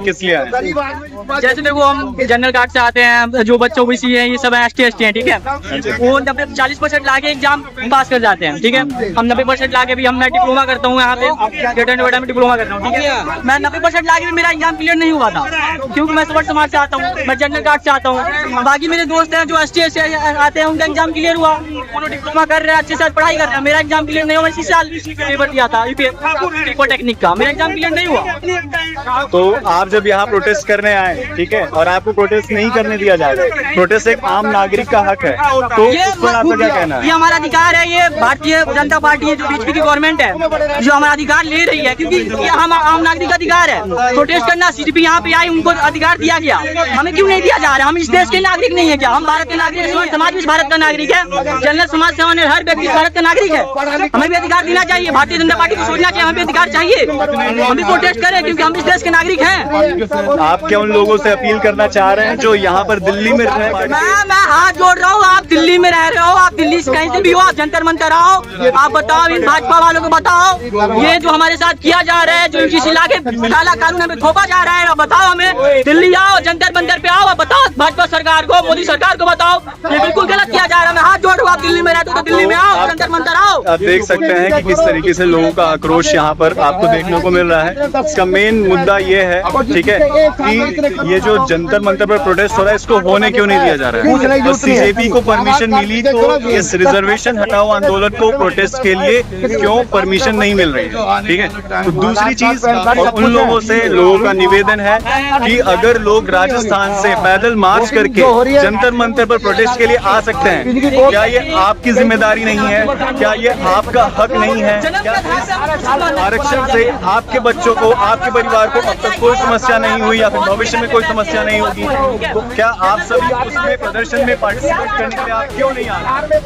किस लिए आए? जैसे देखो हम जनरल कार्ड से आते हैं, जो बच्चों की सी है ये सब ST ST हैं, ठीक है। वो 40% ला के एग्जाम पास कर जाते हैं, ठीक है। हम 90% ला के भी, मैं डिप्लोमा करता हूँ यहाँ पे, ग्रेटर नोएडा में डिप्लोमा करता हूँ, ठीक है। मैं 90% ला के भी मेरा एग्जाम क्लियर नहीं हुआ था, क्योंकि मैं सवर समाज से आता हूँ, मैं जनरल कार्ड से आता हूँ। बाकी मेरे दोस्त हैं जो ST ST आते हैं, उनका एग्जाम क्लियर हुआ, उन्होंने डिप्लोमा कर रहे हैं, अच्छे से पढ़ाई कर रहे हैं। मेरा एग्जाम क्लियर नहीं हुआ, मैं इसी साल पेपर दिया था टेक्निक का, मेरा एग्जाम क्लियर नहीं हुआ। तो आप जब यहाँ प्रोटेस्ट करने आए, ठीक है, और आपको प्रोटेस्ट नहीं करने दिया जाएगा, प्रोटेस्ट एक आम नागरिक का हक है, तो इस पर आपका क्या कहना है? ये हमारा अधिकार है, ये भारतीय जनता पार्टी है जो बीजेपी की गवर्नमेंट है जो हमारा अधिकार ले रही है, क्योंकि ये हम आम नागरिक का अधिकार है। प्रोटेस्ट करना, CDP यहाँ पे आई, उनको अधिकार दिया गया, हमें क्यों नहीं दिया जा रहा? हम इस देश के नागरिक नहीं है क्या? हम भारत के नागरिक, समाज भी भारत का नागरिक है, जनरल समाज से होने हर व्यक्ति भारत का नागरिक है, हमें भी अधिकार देना चाहिए। भारतीय जनता पार्टी को सोचना चाहिए, हमें भी अधिकार चाहिए, हम भी प्रोटेस्ट करें, क्योंकि हम इस देश के नागरिक हैं। आप क्या उन लोगों से अपील करना चाह रहे हैं जो यहाँ पर दिल्ली में रह रहे हैं? मैं हाथ जोड़ रहा हूँ, आप दिल्ली में रह रहे हो, आप दिल्ली से कहीं से भी हो, आप जंतर मंतर आओ, आप बताओ, इन भाजपा वालों को बताओ ये जो हमारे साथ किया जा रहा है, जो इनकी शिला के काला कानून हमें थोपा जा रहा है, आप बताओ, हमें दिल्ली आओ, जंतर मंतर पे आओ, आप बताओ भाजपा सरकार को, मोदी सरकार को बताओ, ये बिल्कुल गलत किया जा रहा है। मैं हाथ जोड़ रहा हूँ, आप दिल्ली में रहते हो तो दिल्ली में आओ, जंतर मंतर आओ। आप देख सकते हैं कि किस तरीके से लोगों का आक्रोश यहाँ पर आपको देखने को मिल रहा है। इसका मेन मुद्दा ये है, ठीक है, कि ये जो जंतर मंतर पर प्रोटेस्ट हो रहा है, इसको होने क्यों नहीं दिया जा रहा है? तो CJP को परमिशन मिली, तो इस रिजर्वेशन हटाओ आंदोलन को प्रोटेस्ट के लिए क्यों परमिशन नहीं मिल रही है? ठीक है। तो दूसरी चीज, उन लोगों से लोगों का निवेदन है कि अगर लोग राजस्थान से पैदल मार्च करके जंतर मंतर पर प्रोटेस्ट के लिए आ सकते हैं, क्या ये आपकी जिम्मेदारी नहीं है? क्या ये आपका हक नहीं है? क्या आरक्षण से आपके बच्चों को, आपके परिवार को अब तक कोई समस्या नहीं हुई या फिर भविष्य में कोई समस्या नहीं होगी? तो क्या आप सभी उसमें प्रदर्शन में पार्टिसिपेट करने के लिए आप क्यों नहीं आ रहे?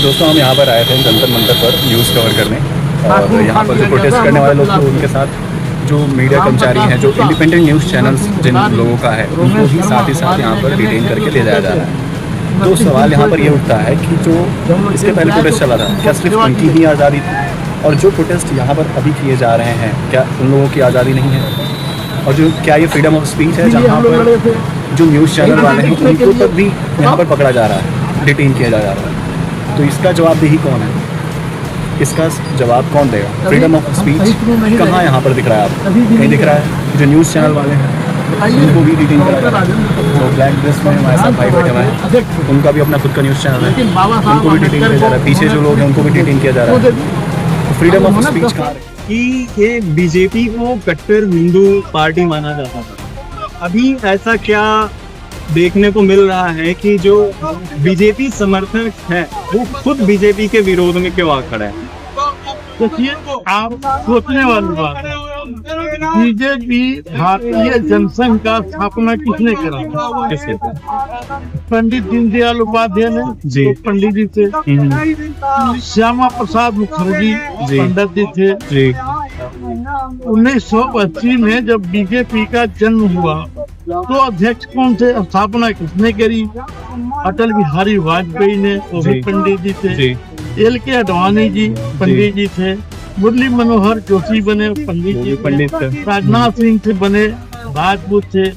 दोस्तों, हम यहाँ पर आए थे जंतर मंतर पर न्यूज़ कवर करने, और यहाँ पर जो प्रोटेस्ट करने वाले लोग थे उनके साथ जो मीडिया कर्मचारी हैं, जो इंडिपेंडेंट न्यूज़ चैनल्स जिन लोगों का है, उनको भी साथ ही साथ यहाँ पर डिटेन करके ले जाया जा रहा है। तो सवाल यहाँ पर ये उठता है कि जो इसके पहले प्रोटेस्ट चला था, क्या सिर्फ उनकी ही आज़ादी थी? और जो प्रोटेस्ट यहाँ पर अभी किए जा रहे हैं, क्या उन लोगों की आज़ादी नहीं है? और जो क्या ये फ्रीडम ऑफ स्पीच है, जहाँ पर जो न्यूज़ चैनल वाले हैं उनको तक भी यहाँ पर पकड़ा जा रहा है, डिटेन किया जा रहा है? तो इसका जवाबदेही कौन है? इसका जवाब कौन देगा? फ्रीडम ऑफ स्पीच कहाँ यहाँ पर दिख रहा है आपको? कहीं दिख रहा है? जो न्यूज़ चैनल वाले हैं उनको भी डिटेन करा जा रहा है। तो ब्लैक ड्रेस में हमारे साथ भाई बैठे हुए हैं, उनका भी अपना खुद का न्यूज़ चैनल है, उनको भी डिटेन किया जा रहा है। पीछे जो लोग हैं उनको भी डिटेन किया जा रहा है। तो फ्रीडम ऑफ स्पीच कहाँ है? कि ये बीजेपी को कट्टर हिंदू पार्टी माना जाता था, अभी ऐसा क्या देखने को मिल रहा है कि जो बीजेपी समर्थक है वो खुद बीजेपी के विरोध में क्यों आ खड़े हैं? देखिए, आप सोचने वाली बात है, बीजेपी भारतीय जनसंघ का स्थापना किसने करा? किसके? पंडित दीनदयाल उपाध्याय ने जी, तो पंडित जी थे, श्यामा प्रसाद मुखर्जी जी, पंडित जी थे जी। 1980 में जब बीजेपी का जन्म हुआ तो अध्यक्ष कौन थे? स्थापना किसने करी? अटल बिहारी वाजपेयी ने, वो भी पंडित जी थे। LK आडवाणी जी पंडित जी थे। मुरली मनोहर जोशी बने, पंडित जी पंडित थे। राजनाथ सिंह थे, बने राजपूत थे।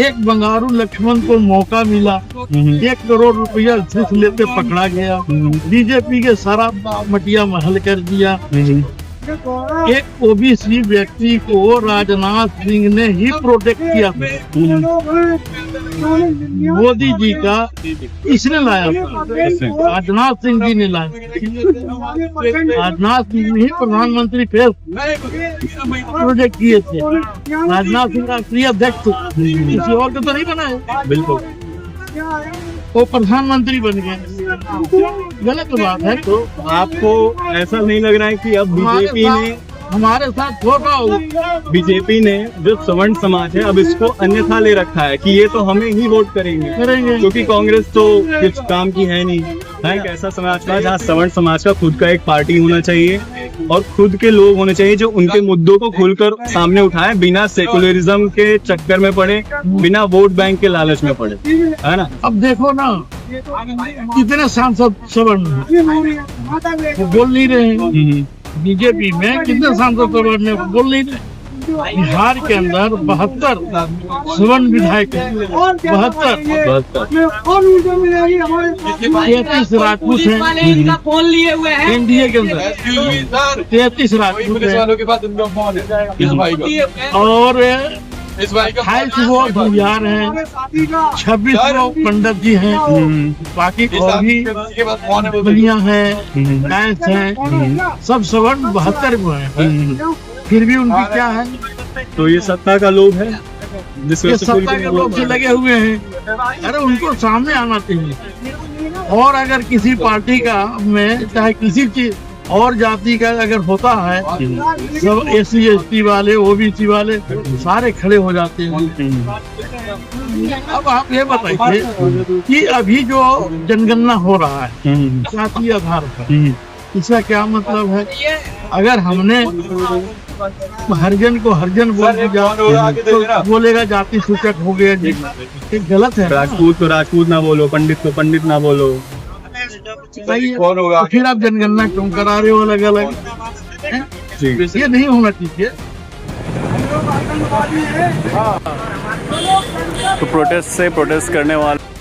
एक बंगारू लक्ष्मण को मौका मिला, 1 करोड़ रुपया घूस लेते पकड़ा गया, बीजेपी के सारा मटिया महल कर दिया। एक OBC व्यक्ति को राजनाथ सिंह ने ही प्रोटेक्ट किया था, मोदी जी का इसने लाया था, राजनाथ सिंह जी ने लाया। राजनाथ सिंह ही प्रधानमंत्री फिर प्रोजेक्ट किए थे। राजनाथ सिंह राष्ट्रीय अध्यक्ष किसी और को तो नहीं बना है, बिल्कुल वो प्रधानमंत्री बन गए, गलत बात है। तो आपको ऐसा नहीं लग रहा है कि अब बीजेपी ने हमारे साथ होगा? बीजेपी ने जो सवर्ण समाज है अब इसको अन्यथा ले रखा है कि ये तो हमें ही वोट करेंगे, क्योंकि कांग्रेस तो कुछ काम की है नहीं। है एक ऐसा समाज का जहाँ सवर्ण समाज का खुद का एक पार्टी होना चाहिए और खुद के लोग होने चाहिए जो उनके मुद्दों को खुलकर सामने उठाएं, बिना सेकुलरिज्म के चक्कर में पड़े, बिना वोट बैंक के लालच में पड़े, है ना? अब देखो ना, कितने सांसद सवर्ण वो बोल नहीं रहे हैं, बीजेपी में कितने सांसद प्रवर ने बोल नहीं रहे। बिहार के अंदर 72 सवर्ण विधायक हैं, 72 33 राजपूत हैं फोन लिए हुए हैं एनडीए के अंदर, 33 राजपूत हैं और 28 वो भूमिहार हैं, 26 वो पंडित जी हैं, बाकी और भी बलिया हैं, गैस हैं, सब सवर्ण 72 को हैं। फिर भी उनकी क्या है, तो ये सत्ता का लोभ है जिस ये वजह से सत्ता के लोग से लगे हुए हैं। अरे उनको सामने आना चाहिए। और अगर किसी पार्टी का में चाहे किसी चीज और जाति का अगर होता है, सब SC ST वाले OBC वाले सारे खड़े हो जाते हैं। अब आप ये बताइए कि अभी जो जनगणना हो रहा है जातीय आधार पर, इसका क्या मतलब है? अगर हमने हरिजन को हरिजन बोल दिया तो बोलेगा जाति सूचक हो गया जी, ये गलत है। राजपूत तो राजपूत ना बोलो, पंडित तो पंडित ना बोलो। सही है, तो फिर आप जनगणना क्यों करा रहे हो अलग अलग? ये नहीं होना चाहिए। तो प्रोटेस्ट करने वाले